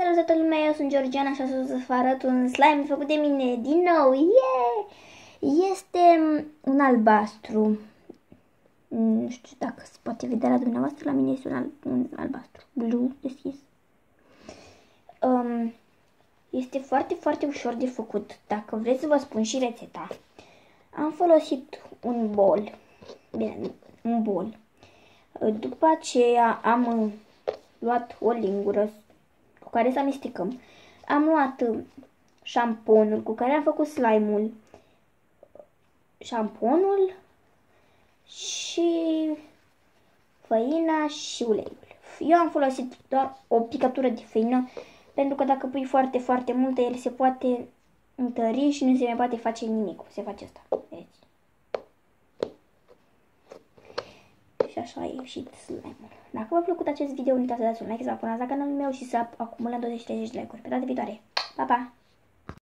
Salut toată lumea, eu sunt Georgiana și astăzi o să vă arăt un slime făcut de mine din nou. Yeah! Este un albastru. Nu știu dacă se poate vedea la dumneavoastră, la mine este un albastru blue deschis. Este foarte ușor de făcut. Dacă vreți să vă spun și rețeta, am folosit un bol. Bine, un bol. După aceea am luat o lingură cu care să amestecăm. Am luat șamponul cu care am făcut slime-ul, șamponul și făina și uleiul. Eu am folosit doar o picătură de făină, pentru că dacă pui foarte multă, el se poate întări și nu se mai poate face nimic. Cum se face asta? Vedeți? Și așa a ieșit slime-ul. Dacă v-a plăcut acest video, nu uitați să dați un like, să vă abonați la canalul meu și să acumulăm 20-30 de like-uri. Pe data viitoare. Pa, pa!